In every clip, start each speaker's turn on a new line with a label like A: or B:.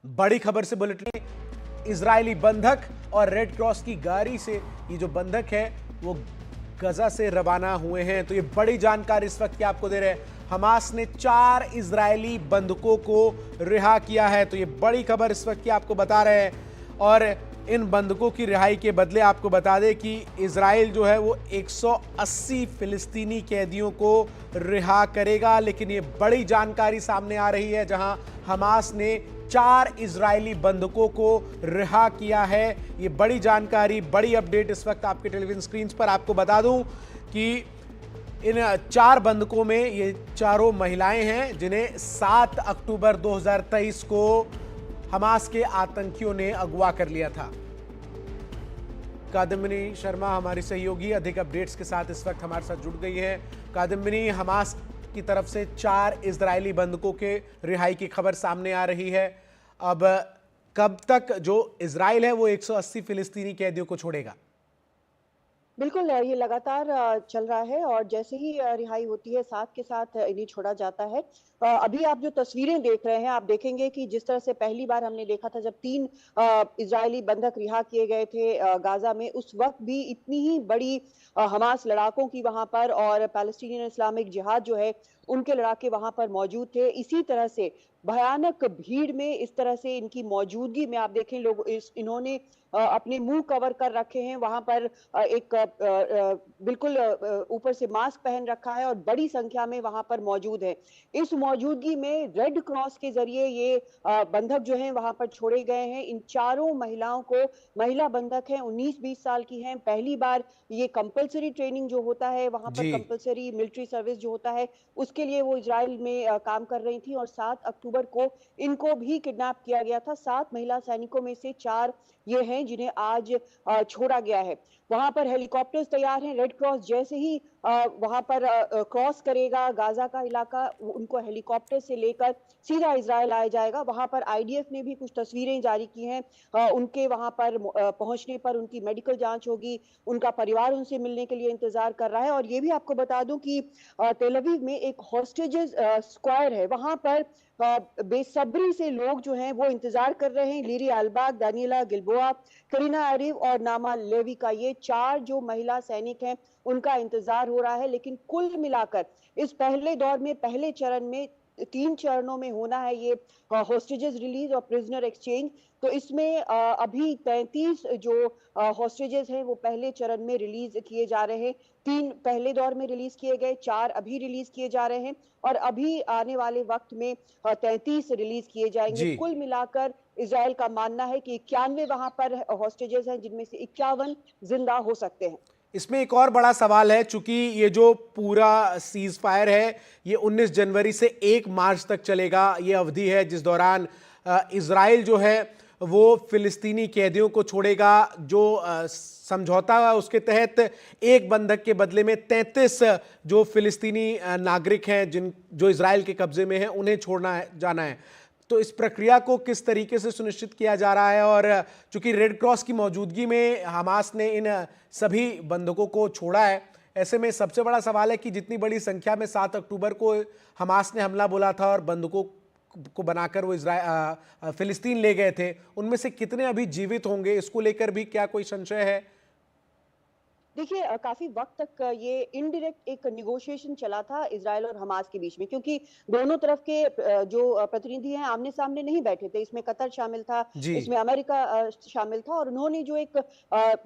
A: बड़ी खबर से बुलेटिन। इजरायली बंधक और रेड क्रॉस की गाड़ी से ये जो बंधक है वो गजा से रवाना हुए हैं। तो ये बड़ी जानकारी इस वक्त की आपको दे रहे हैं। हमास ने 4 इजरायली बंधकों को रिहा किया है। तो ये बड़ी खबर इस वक्त की आपको बता रहे हैं। और इन बंधकों की रिहाई के बदले आपको बता दें कि इजराइल जो है वो 180 फिलिस्तीनी कैदियों को रिहा करेगा। लेकिन ये बड़ी जानकारी सामने आ रही है, जहां हमास ने 4 इजरायली बंधकों को रिहा किया है। ये बड़ी जानकारी, बड़ी अपडेट इस वक्त आपके टेलीविजन स्क्रीन पर। आपको बता दूं कि इन 4 बंधकों में ये चारों महिलाएं हैं, जिन्हें 7 अक्टूबर 2023 को हमास के आतंकियों ने अगवा कर लिया था। कादम्बिनी शर्मा हमारी सहयोगी अधिक अपडेट्स के साथ इस वक्त हमारे साथ जुड़ गई है। कादम्बिनी, हमास की तरफ से 4 इजरायली बंधकों के रिहाई की खबर सामने आ रही है। अब कब तक जो इजराइल है वो 180 फिलिस्तीनी कैदियों को छोड़ेगा?
B: बिल्कुल, ये लगातार चल रहा है और जैसे ही रिहाई होती है साथ के साथ इन्हें छोड़ा जाता है। अभी आप जो तस्वीरें देख रहे हैं, आप देखेंगे कि जिस तरह से पहली बार हमने देखा था जब 3 इजरायली बंधक रिहा किए गए थे गाज़ा में, उस वक्त भी इतनी ही बड़ी हमास लड़ाकों की वहां पर और पैलेस्टीनियन इस्लामिक जिहाद जो है उनके लड़ाके वहां पर मौजूद थे। इसी तरह से भयानक भीड़ में इस तरह से इनकी मौजूदगी में आप देखें, लोग इन्होंने अपने मुंह कवर कर रखे हैं। वहां पर एक बिल्कुल ऊपर से मास्क पहन रखा है और बड़ी संख्या में वहां पर मौजूद है। इस मौजूदगी में रेड क्रॉस के जरिए ये बंधक जो हैं वहां पर छोड़े गए हैं। इन चारों महिलाओं को, महिला बंधक हैं, 19-20 साल की हैं। पहली बार ये कंपलसरी ट्रेनिंग जो होता है वहां पर,
A: जी।
B: कंपलसरी मिलिट्री सर्विस जो होता है, उसके लिए वो इजराइल में काम कर रही थी और 7 अक्टूबर को इनको भी किडनैप किया गया था। 7 महिला सैनिकों में से 4 ये हैं जिन्हें आज छोड़ा गया है। वहां पर हेलीकॉप्टर्स तैयार हैं। रेड क्रॉस जैसे ही वहां पर क्रॉस करेगा गाजा का इलाका, उनको हेलीकॉप्टर से लेकर सीधा इजराइल आया जाएगा। वहां पर आईडीएफ ने भी कुछ तस्वीरें जारी की हैं। उनके वहां पर पहुंचने पर उनकी मेडिकल जांच होगी। उनका परिवार उनसे मिलने के लिए इंतजार कर रहा है। और ये भी आपको बता दूं कि तेल अवीव में एक हॉस्टेजेस स्क्वायर है, वहां पर बेसब्री से लोग जो हैं वो इंतजार कर रहे हैं। लीरी अलबाग, दानियला गिलबोआ, करीना आरिफ और नामा लेवी का, ये 4 जो महिला सैनिक हैं उनका इंतजार हो रहा है। लेकिन कुल मिलाकर इस पहले दौर में, पहले चरण में, 3 चरणों में होना है ये हॉस्टेजेस रिलीज और प्रिजनर एक्सचेंज। तो इसमें अभी 33 जो हॉस्टेजेस हैं वो पहले चरण में रिलीज किए जा रहे हैं। 3 पहले दौर में रिलीज किए गए, 4 अभी रिलीज किए जा रहे हैं और अभी आने वाले वक्त में 33 रिलीज किए जाएंगे।
A: जी।
B: कुल मिलाकर इजराइल का मानना है कि 91 वहां पर हॉस्टेजेस हैं, जिनमें से 51 जिंदा हो सकते हैं।
A: इसमें एक और बड़ा सवाल है, चूंकि ये जो पूरा सीज फायर है ये 19 जनवरी से 1 मार्च तक चलेगा। ये अवधि है जिस दौरान इजराइल जो है वो फिलिस्तीनी कैदियों को छोड़ेगा। जो समझौता है उसके तहत एक बंधक के बदले में 33 जो फिलिस्तीनी नागरिक हैं जिन जो इजराइल के कब्जे में हैं उन्हें छोड़ना है, जाना है। तो इस प्रक्रिया को किस तरीके से सुनिश्चित किया जा रहा है? और चूंकि रेड क्रॉस की मौजूदगी में हमास ने इन सभी बंधकों को छोड़ा है, ऐसे में सबसे बड़ा सवाल है कि जितनी बड़ी संख्या में 7 अक्टूबर को हमास ने हमला बोला था और बंधकों को बनाकर वो फिलिस्तीन ले गए थे, उनमें से कितने अभी जीवित होंगे? इसको लेकर भी क्या कोई संशय है?
B: देखिए, काफी वक्त तक ये इनडायरेक्ट एक निगोशिएशन चला था इजराइल और हमास के बीच में, क्योंकि दोनों तरफ के जो प्रतिनिधि हैं आमने सामने नहीं बैठे थे। इसमें कतर शामिल था,
A: जी।
B: इसमें अमेरिका शामिल था और उन्होंने जो एक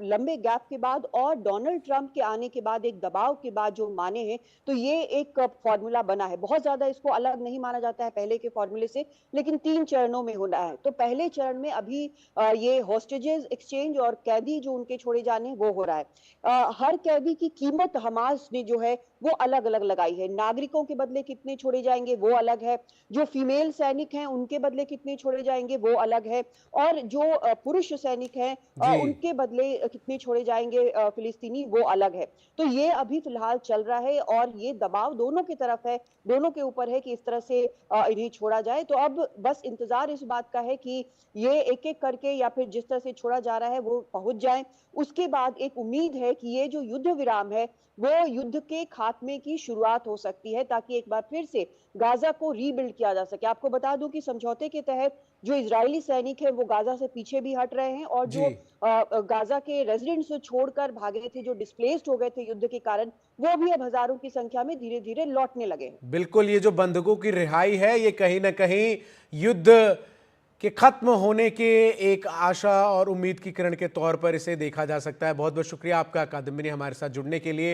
B: लंबे गैप के बाद और डोनाल्ड ट्रंप के आने के बाद, एक दबाव के बाद जो माने हैं, तो ये एक फॉर्मूला बना है। बहुत ज्यादा इसको अलग नहीं माना जाता है पहले के फॉर्मूले से, लेकिन 3 चरणों में होना है। तो पहले चरण में अभी ये हॉस्टेजेस एक्सचेंज और कैदी जो उनके छोड़े जाने वो हो रहा है। हर कैदी की कीमत हमास ने जो है वो अलग अलग लगाई है। नागरिकों के बदले कितने छोड़े जाएंगे वो अलग है, जो फीमेल सैनिक हैं उनके बदले कितने छोड़े जाएंगे वो अलग है, और जो पुरुष सैनिक हैं
A: जी।
B: उनके बदले कितने छोड़े जाएंगे फिलिस्तीनी, वो अलग है। तो ये अभी फिलहाल चल रहा है और ये दबाव दोनों की तरफ है, दोनों के ऊपर है कि इस तरह से इन्हें छोड़ा जाए। तो अब बस इंतजार इस बात का है कि ये एक एक करके या फिर जिस तरह से छोड़ा जा रहा है वो पहुंच जाए। उसके बाद एक उम्मीद है कि ये जो युद्ध विराम है वो युद्ध के खात्मे की शुरुआत हो सकती है, ताकि एक बार फिर से गाजा को रीबिल्ड किया जा सके। आपको बता दूं कि समझौते के तहत जो इजरायली सैनिक हैं वो गाजा से पीछे भी हट रहे हैं, और
A: जी।
B: जो गाजा के रेजिडेंट्स जो छोड़कर भागे थे, जो डिस्प्लेस्ड हो गए थे युद्ध के कारण, वो भी अब हजारों की संख्या में धीरे धीरे लौटने लगे हैं।
A: बिल्कुल, ये जो बंधकों की रिहाई है, ये कहीं ना कहीं युद्ध के खत्म होने के एक आशा और उम्मीद की किरण के तौर पर इसे देखा जा सकता है। बहुत बहुत शुक्रिया आपका कादम्बिनी, हमारे साथ जुड़ने के लिए।